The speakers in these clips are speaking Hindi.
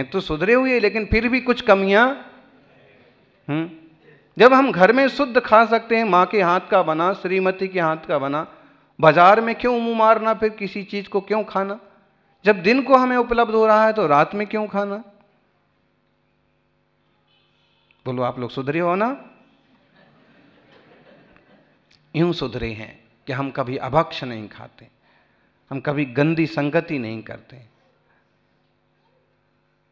तो सुधरे हुए, लेकिन फिर भी कुछ कमियां। जब हम घर में शुद्ध खा सकते हैं, माँ के हाथ का बना, श्रीमती के हाथ का बना, बाजार में क्यों मुंह मारना फिर किसी चीज को क्यों खाना? जब दिन को हमें उपलब्ध हो रहा है तो रात में क्यों खाना? बोलो आप लोग सुधरे हो ना? यूं सुधरे हैं कि हम कभी अभक्ष नहीं खाते, हम कभी गंदी संगति नहीं करते,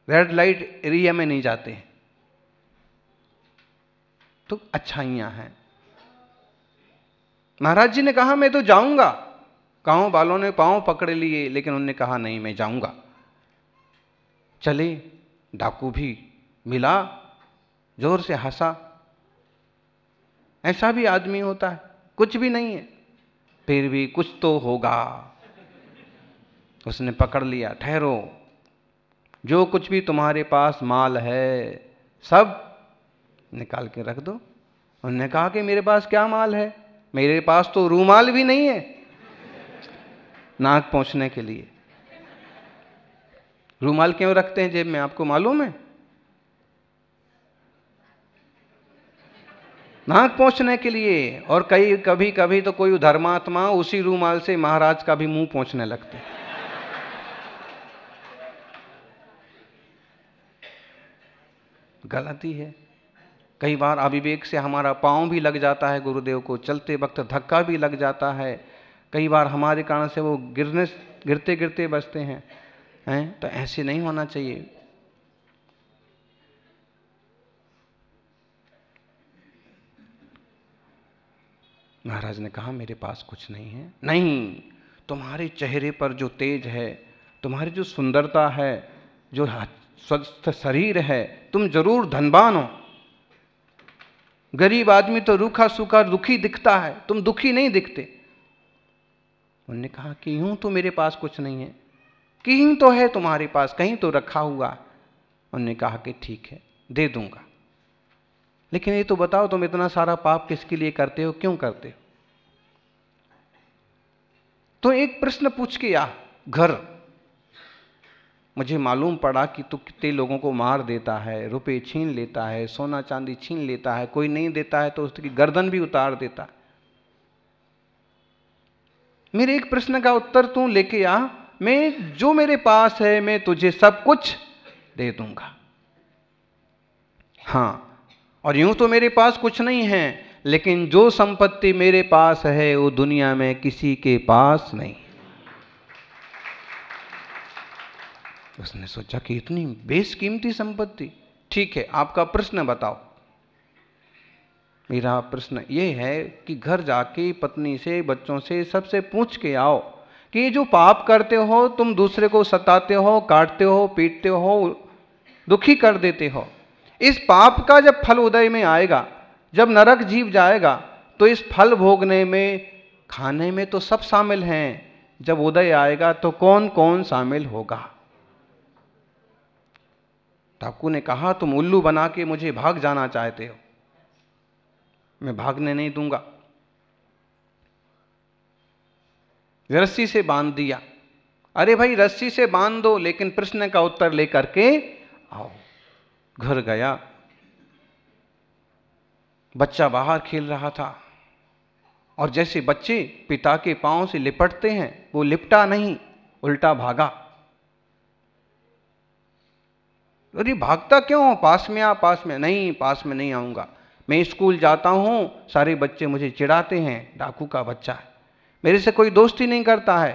रेड लाइट एरिया में नहीं जाते हैं, तो अच्छाइयां हैं। महाराज जी ने कहा मैं तो जाऊंगा। गांव वालों ने पांव पकड़ लिए, लेकिन उन्होंने कहा नहीं मैं जाऊंगा। चले, डाकू भी मिला, जोर से हंसा। ऐसा भी आदमी होता है, कुछ भी नहीं है फिर भी कुछ तो होगा। उसने पकड़ लिया, ठहरो, जो कुछ भी तुम्हारे पास माल है सब निकाल के रख दो। उन्होंने कहा कि मेरे पास क्या माल है, मेरे पास तो रूमाल भी नहीं है नाक पोंछने के लिए। रूमाल क्यों रखते हैं जेब में, आपको मालूम है? नाक पोंछने के लिए। और कभी कभी तो कोई धर्मात्मा उसी रूमाल से महाराज का भी मुंह पोंछने लगते हैं। गलती है। कई बार अविवेक से हमारा पांव भी लग जाता है गुरुदेव को, चलते वक्त धक्का भी लग जाता है, कई बार हमारे कारण से वो गिरते गिरते बचते हैं। तो ऐसे नहीं होना चाहिए। महाराज ने कहा मेरे पास कुछ नहीं है। नहीं, तुम्हारे चेहरे पर जो तेज है, तुम्हारी जो सुंदरता है, जो स्वस्थ शरीर है, तुम जरूर धनवान हो। गरीब आदमी तो रूखा सूखा दुखी दिखता है, तुम दुखी नहीं दिखते। उन्होंने कहा कि यूं तो मेरे पास कुछ नहीं है, कहीं तो है तुम्हारे पास, कहीं तो रखा हुआ। उन्होंने कहा कि ठीक है दे दूंगा, लेकिन ये तो बताओ तुम इतना सारा पाप किसके लिए करते हो, क्यों करते हो? तो एक प्रश्न पूछ के आ घर, मुझे मालूम पड़ा कि तू कितने लोगों को मार देता है, रुपए छीन लेता है, सोना चांदी छीन लेता है, कोई नहीं देता है तो उसकी गर्दन भी उतार देता है। मेरे एक प्रश्न का उत्तर तू लेके आ, मैं जो मेरे पास है मैं तुझे सब कुछ दे दूंगा। हाँ, और यूं तो मेरे पास कुछ नहीं है, लेकिन जो संपत्ति मेरे पास है वो दुनिया में किसी के पास नहीं। उसने सोचा कि इतनी बेशकीमती संपत्ति। ठीक है, आपका प्रश्न बताओ। मेरा प्रश्न ये है कि घर जाके पत्नी से, बच्चों से, सबसे पूछ के आओ कि ये जो पाप करते हो, तुम दूसरे को सताते हो, काटते हो, पीटते हो, दुखी कर देते हो, इस पाप का जब फल उदय में आएगा, जब नरक जीव जाएगा, तो इस फल भोगने में, खाने में तो सब शामिल हैं, जब उदय आएगा तो कौन कौन शामिल होगा? डाकू ने कहा तुम उल्लू बना के मुझे भाग जाना चाहते हो, मैं भागने नहीं दूंगा। रस्सी से बांध दिया। अरे भाई रस्सी से बांध दो, लेकिन प्रश्न का उत्तर लेकर के आओ। घर गया, बच्चा बाहर खेल रहा था, और जैसे बच्चे पिता के पांव से लिपटते हैं, वो लिपटा नहीं, उल्टा भागा। अरे भागता क्यों, पास में आ, पास में। नहीं, पास में नहीं आऊंगा, मैं स्कूल जाता हूं, सारे बच्चे मुझे चिढ़ाते हैं, डाकू का बच्चा है, मेरे से कोई दोस्ती नहीं करता है,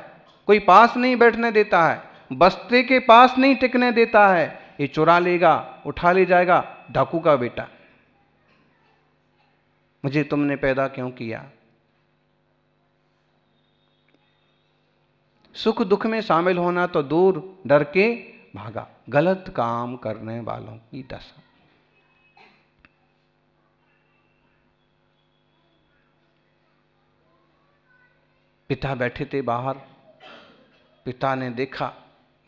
कोई पास नहीं बैठने देता है, बस्ते के पास नहीं टिकने देता है, ये चुरा लेगा, उठा ले जाएगा, डाकू का बेटा। मुझे तुमने पैदा क्यों किया? सुख दुख में शामिल होना तो दूर, डर के भागा। गलत काम करने वालों की दशा। पिता बैठे थे बाहर, पिता ने देखा,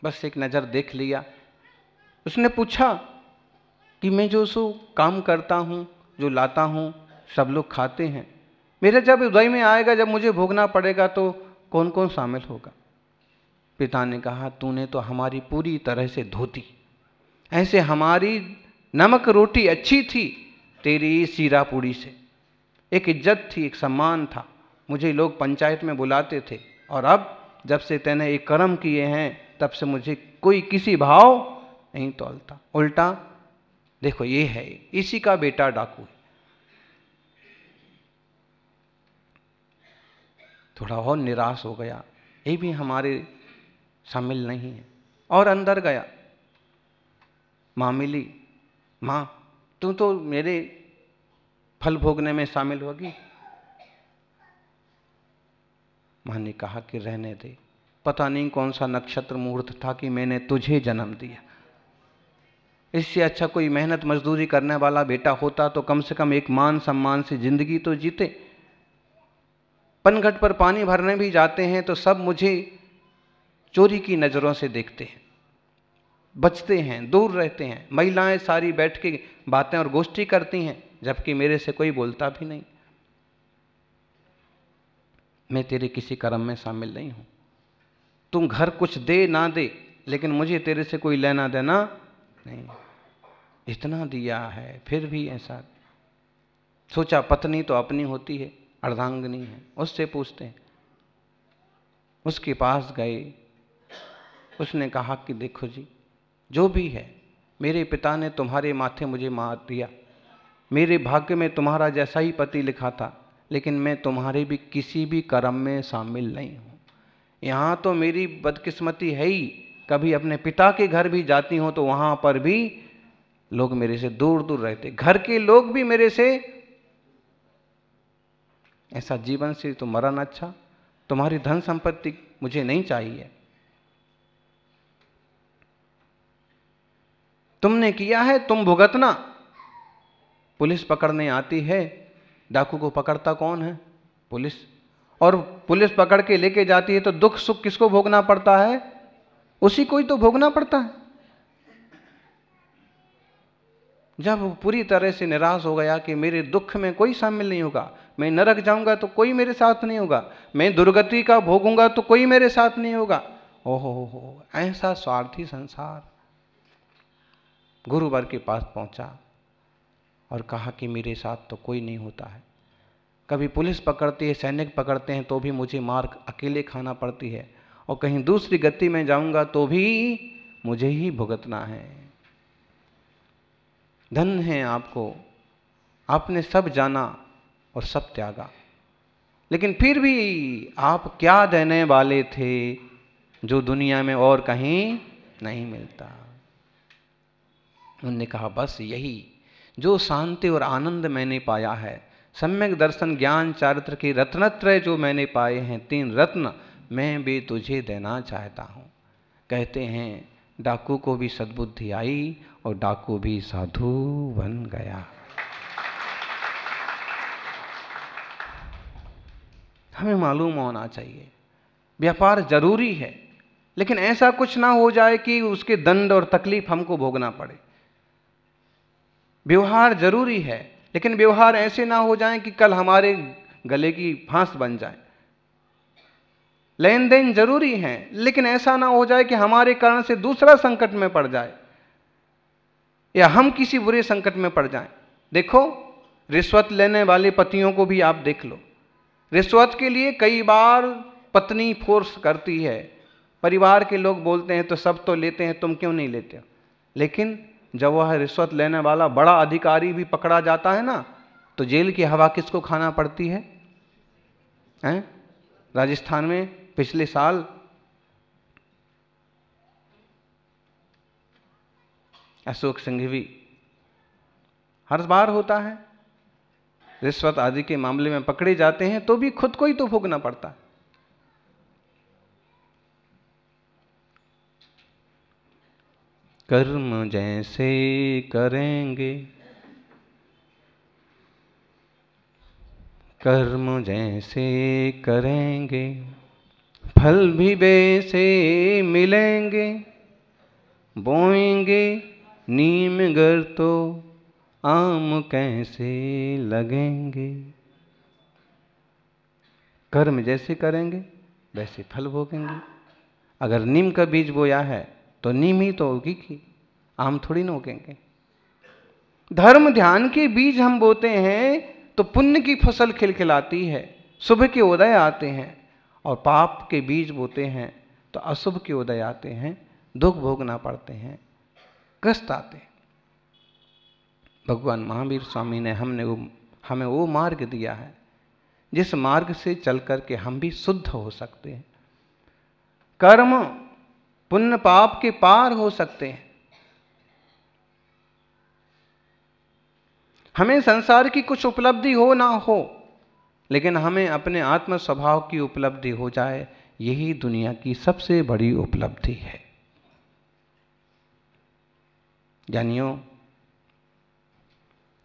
बस एक नजर देख लिया। उसने पूछा कि मैं जो सो काम करता हूं, जो लाता हूं, सब लोग खाते हैं, मेरे जब उदय में आएगा, जब मुझे भोगना पड़ेगा, तो कौन कौन शामिल होगा? पिता ने कहा तूने तो हमारी पूरी तरह से धोती, ऐसे हमारी नमक रोटी अच्छी थी तेरी सीरा पूड़ी से। एक इज्जत थी, एक सम्मान था, मुझे लोग पंचायत में बुलाते थे। और अब जब से तैने एक कर्म किए हैं तब से मुझे कोई किसी भाव नहीं तोलता। उल्टा देखो ये है, इसी का बेटा डाकू है। थोड़ा और निराश हो गया, ये भी हमारे शामिल नहीं है। और अंदर गया, माँ मिली, माँ तू तो मेरे फल भोगने में शामिल होगी। माँ ने कहा कि रहने दे, पता नहीं कौन सा नक्षत्र मुहूर्त था कि मैंने तुझे जन्म दिया। इससे अच्छा कोई मेहनत मजदूरी करने वाला बेटा होता तो कम से कम एक मान सम्मान से जिंदगी तो जीते। पनघट पर पानी भरने भी जाते हैं तो सब मुझे चोरी की नजरों से देखते हैं, बचते हैं, दूर रहते हैं। महिलाएं सारी बैठ के बातें और गोष्ठी करती हैं, जबकि मेरे से कोई बोलता भी नहीं। मैं तेरे किसी कर्म में शामिल नहीं हूं। तुम घर कुछ दे ना दे, लेकिन मुझे तेरे से कोई लेना देना नहीं। इतना दिया है फिर भी ऐसा। सोचा पत्नी तो अपनी होती है, अर्धांगिनी है, उससे पूछते हैं। उसके पास गए, उसने कहा कि देखो जी, जो भी है, मेरे पिता ने तुम्हारे माथे मुझे मार दिया, मेरे भाग्य में तुम्हारा जैसा ही पति लिखा था, लेकिन मैं तुम्हारे भी किसी भी कर्म में शामिल नहीं हूं। यहां तो मेरी बदकिस्मती है ही, कभी अपने पिता के घर भी जाती हूं तो वहां पर भी लोग मेरे से दूर दूर रहते, घर के लोग भी मेरे से। ऐसा जीवन से तो मरण अच्छा। तुम्हारी धन संपत्ति मुझे नहीं चाहिए। तुमने किया है तुम भुगतना। पुलिस पकड़ने आती है, डाकू को पकड़ता कौन है? पुलिस। और पुलिस पकड़ के लेके जाती है तो दुख सुख किसको भोगना पड़ता है? उसी को ही तो भोगना पड़ता है। जब वो पूरी तरह से निराश हो गया कि मेरे दुख में कोई शामिल नहीं होगा, मैं नरक जाऊंगा तो कोई मेरे साथ नहीं होगा, मैं दुर्गति का भोगूंगा तो कोई मेरे साथ नहीं होगा। ओहो हो, ऐसा स्वार्थी संसार। गुरुवर के पास पहुंचा और कहा कि मेरे साथ तो कोई नहीं होता है। कभी पुलिस पकड़ती है, सैनिक पकड़ते हैं तो भी मुझे मार अकेले खाना पड़ती है, और कहीं दूसरी गति में जाऊंगा तो भी मुझे ही भुगतना है। धन है आपको, आपने सब जाना और सब त्यागा, लेकिन फिर भी आप क्या देने वाले थे जो दुनिया में और कहीं नहीं मिलता। उन्होंने कहा बस यही, जो शांति और आनंद मैंने पाया है, सम्यक दर्शन ज्ञान चारित्र के रत्नत्रय जो मैंने पाए हैं, 3 रत्न, मैं भी तुझे देना चाहता हूं। कहते हैं डाकू को भी सद्बुद्धि आई और डाकू भी साधु बन गया। हमें मालूम होना चाहिए व्यापार जरूरी है, लेकिन ऐसा कुछ ना हो जाए कि उसके दंड और तकलीफ हमको भोगना पड़े। व्यवहार जरूरी है, लेकिन व्यवहार ऐसे ना हो जाए कि कल हमारे गले की फांस बन जाए। लेन देन जरूरी है, लेकिन ऐसा ना हो जाए कि हमारे कारण से दूसरा संकट में पड़ जाए या हम किसी बुरे संकट में पड़ जाएं। देखो, रिश्वत लेने वाले पतियों को भी आप देख लो। रिश्वत के लिए कई बार पत्नी फोर्स करती है, परिवार के लोग बोलते हैं तो सब तो लेते हैं, तुम क्यों नहीं लेते हो? लेकिन जब वह रिश्वत लेने वाला बड़ा अधिकारी भी पकड़ा जाता है ना, तो जेल की हवा किसको खाना पड़ती है? राजस्थान में पिछले साल अशोक सिंघवी, हर बार होता है, रिश्वत आदि के मामले में पकड़े जाते हैं तो भी खुद को ही तो भोगना पड़ता है। कर्म जैसे करेंगे, कर्म जैसे करेंगे, फल भी वैसे मिलेंगे। बोएंगे नीम गर तो आम कैसे लगेंगे। कर्म जैसे करेंगे वैसे फल भोगेंगे। अगर नीम का बीज बोया है तो नीम ही तो होगी। आम थोड़ी ना उगेंगे। धर्म ध्यान के बीज हम बोते हैं तो पुण्य की फसल खिलखिलाती है, शुभ के उदय आते हैं, और पाप के बीज बोते हैं तो अशुभ के उदय आते हैं, दुख भोगना पड़ते हैं, कष्ट आते हैं। भगवान महावीर स्वामी ने हमें वो मार्ग दिया है जिस मार्ग से चल करके हम भी शुद्ध हो सकते हैं, कर्म पुण्य पाप के पार हो सकते हैं। हमें संसार की कुछ उपलब्धि हो ना हो, लेकिन हमें अपने आत्म स्वभाव की उपलब्धि हो जाए, यही दुनिया की सबसे बड़ी उपलब्धि है। जानियो,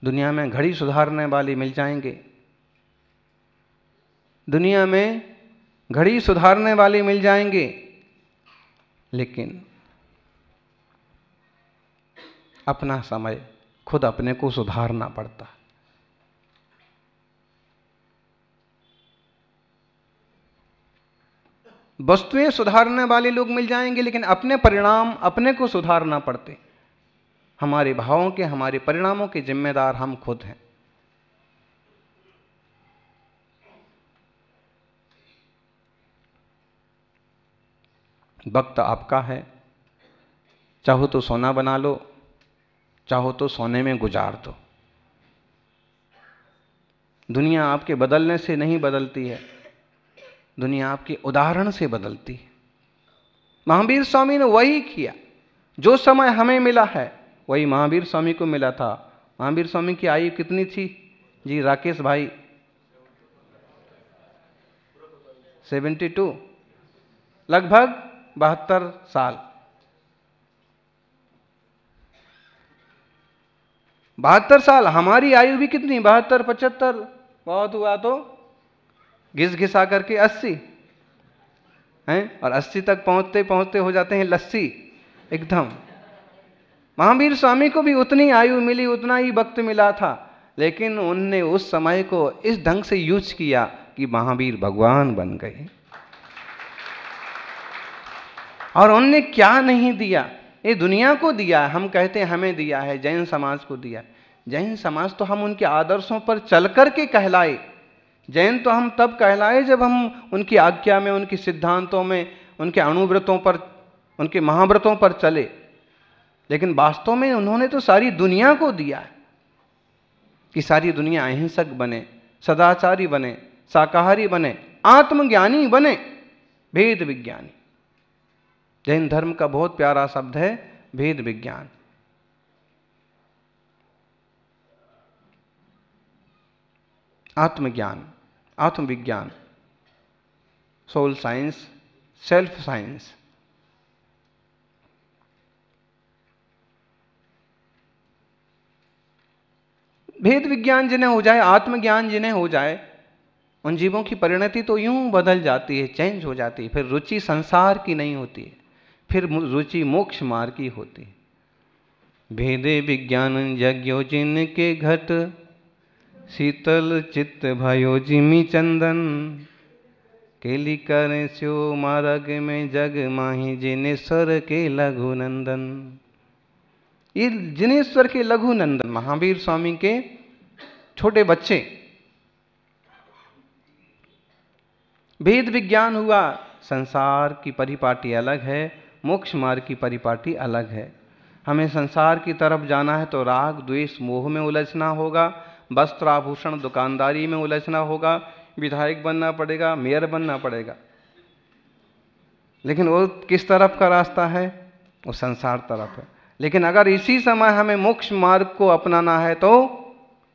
दुनिया में घड़ी सुधारने वाले मिल जाएंगे, दुनिया में घड़ी सुधारने वाले मिल जाएंगे, लेकिन अपना समय खुद अपने को सुधारना पड़ता। वस्तुएं सुधारने वाले लोग मिल जाएंगे, लेकिन अपने परिणाम अपने को सुधारना पड़ते। हमारे भावों के, हमारे परिणामों के जिम्मेदार हम खुद हैं। वक्त आपका है, चाहो तो सोना बना लो, चाहो तो सोने में गुजार दो। दुनिया आपके बदलने से नहीं बदलती है, दुनिया आपके उदाहरण से बदलती है। महावीर स्वामी ने वही किया, जो समय हमें मिला है वही महावीर स्वामी को मिला था। महावीर स्वामी की आयु कितनी थी जी राकेश भाई? 72, लगभग 72 साल। 72 साल। हमारी आयु भी कितनी? 72, 75, बहुत हुआ तो घिस घिसा करके 80 हैं, और 80 तक पहुंचते पहुंचते हो जाते हैं लस्सी एकदम। महावीर स्वामी को भी उतनी आयु मिली, उतना ही वक्त मिला था, लेकिन उनने उस समय को इस ढंग से यूज किया कि महावीर भगवान बन गए। और उनने क्या नहीं दिया, ये दुनिया को दिया। हम कहते हैं हमें दिया है, जैन समाज को दिया। जैन समाज तो हम उनके आदर्शों पर चल कर के कहलाए। जैन तो हम तब कहलाए जब हम उनकी आज्ञा में, उनके सिद्धांतों में, उनके अणुव्रतों पर, उनके महाव्रतों पर चले। लेकिन वास्तव में उन्होंने तो सारी दुनिया को दिया है कि सारी दुनिया अहिंसक बने, सदाचारी बने, शाकाहारी बने, आत्मज्ञानी बने, भेद विज्ञानी। जैन धर्म का बहुत प्यारा शब्द है भेद विज्ञान। आत्मज्ञान, आत्मविज्ञान, सोल साइंस, सेल्फ साइंस। भेद विज्ञान जिन्हें हो जाए, आत्मज्ञान जिन्हें हो जाए, उन जीवों की परिणति तो यूं बदल जाती है, चेंज हो जाती है। फिर रुचि संसार की नहीं होती है, फिर रुचि मोक्ष मार्ग की होती है। भेदे विज्ञान यज्ञो जिनके घट, शीतल चित्त भयो जिमी चंदन, केली करे स्यो मार्ग में जग माही, जिनेश्वर के लघु नंदन। ये जिनेश्वर के लघु नंदन, महावीर स्वामी के छोटे बच्चे। भेद विज्ञान हुआ, संसार की परिपाटी अलग है, मोक्ष मार्ग की परिपाटी अलग है। हमें संसार की तरफ जाना है तो राग द्वेष मोह में उलझना होगा, वस्त्र आभूषण दुकानदारी में उलझना होगा, विधायक बनना पड़ेगा, मेयर बनना पड़ेगा। लेकिन वो किस तरफ का रास्ता है? वो संसार तरफ है। लेकिन अगर इसी समय हमें मोक्ष मार्ग को अपनाना है तो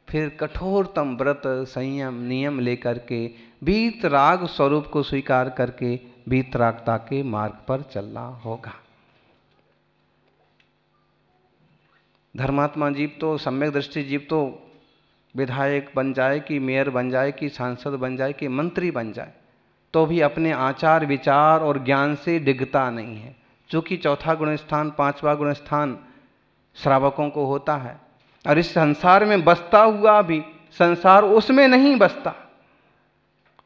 फिर कठोरतम व्रत संयम नियम लेकर के वीतराग स्वरूप को स्वीकार करके वीतरागता के मार्ग पर चलना होगा। धर्मात्मा जीव तो, सम्यक दृष्टि जीव तो विधायक बन जाए कि मेयर बन जाए कि सांसद बन जाए कि मंत्री बन जाए, तो भी अपने आचार विचार और ज्ञान से डिगता नहीं है। चूँकि चौथा गुण स्थान, पांचवा गुण स्थान श्रावकों को होता है, और इस संसार में बसता हुआ भी संसार उसमें नहीं बसता।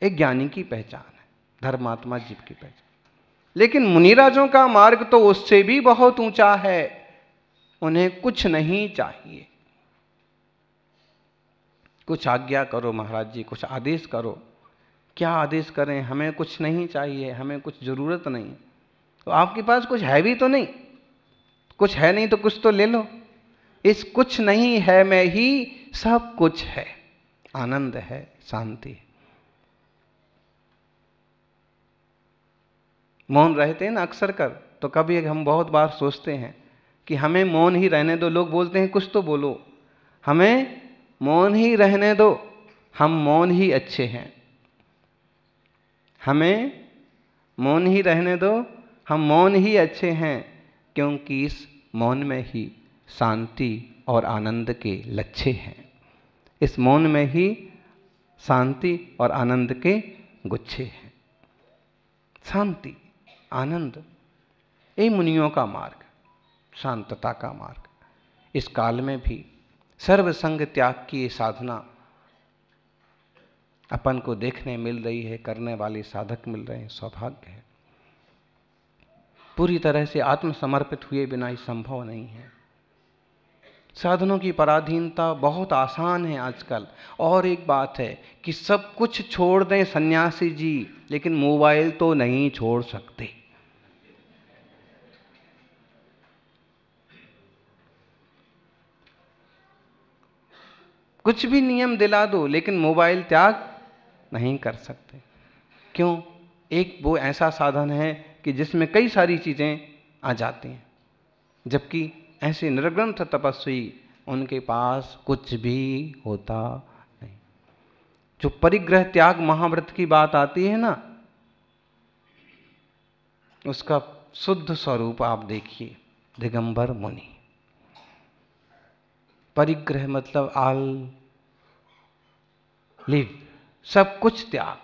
एक ज्ञानी की पहचान है, धर्मात्मा जीव की पहचान। लेकिन मुनिराजों का मार्ग तो उससे भी बहुत ऊंचा है। उन्हें कुछ नहीं चाहिए। कुछ आज्ञा करो महाराज जी, कुछ आदेश करो। क्या आदेश करें, हमें कुछ नहीं चाहिए, हमें कुछ जरूरत नहीं। तो आपके पास कुछ है भी तो नहीं, कुछ है नहीं तो कुछ तो ले लो। इस कुछ नहीं है में ही सब कुछ है, आनंद है, शांति है। मौन रहते हैं ना अक्सर कर, तो कभी हम बहुत बार सोचते हैं कि हमें मौन ही रहने दो। लोग बोलते हैं कुछ तो बोलो, हमें मौन ही रहने दो, हम मौन ही अच्छे हैं। हमें मौन ही रहने दो, हम मौन ही अच्छे हैं, क्योंकि इस मौन में ही शांति और आनंद के लच्छे हैं। इस मौन में ही शांति और आनंद के गुच्छे हैं। शांति, आनंद, ये मुनियों का मार्ग, शांतता का मार्ग। इस काल में भी सर्वसंग त्याग की साधना अपन को देखने मिल रही है, करने वाले साधक मिल रहे हैं, सौभाग्य है। पूरी तरह से आत्मसमर्पित हुए बिना ही संभव नहीं है। साधनों की पराधीनता बहुत आसान है आजकल। और एक बात है कि सब कुछ छोड़ दें सन्यासी जी, लेकिन मोबाइल तो नहीं छोड़ सकते। कुछ भी नियम दिला दो, लेकिन मोबाइल त्याग नहीं कर सकते। क्यों? एक वो ऐसा साधन है कि जिसमें कई सारी चीजें आ जाती हैं, जबकि ऐसे निर्ग्रंथ तपस्वी उनके पास कुछ भी होता नहीं। जो परिग्रह त्याग महाव्रत की बात आती है ना, उसका शुद्ध स्वरूप आप देखिए, दिगंबर मुनि। परिग्रह मतलब आल लिव, सब कुछ त्याग।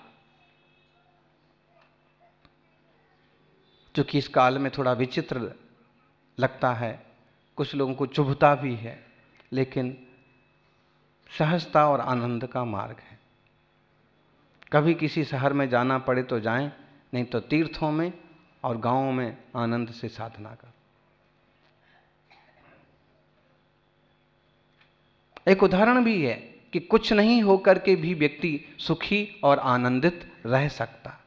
जो कि इस काल में थोड़ा विचित्र लगता है, कुछ लोगों को चुभता भी है, लेकिन सहजता और आनंद का मार्ग है। कभी किसी शहर में जाना पड़े तो जाएं, नहीं तो तीर्थों में और गांवों में आनंद से साधना कर। एक उदाहरण भी है कि कुछ नहीं होकर के भी व्यक्ति सुखी और आनंदित रह सकता,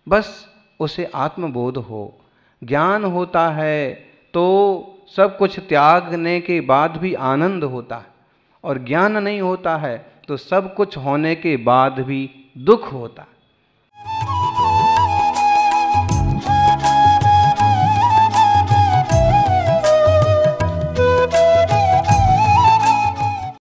बस उसे आत्मबोध हो। ज्ञान होता है तो सब कुछ त्यागने के बाद भी आनंद होता है, और ज्ञान नहीं होता है तो सब कुछ होने के बाद भी दुख होता है।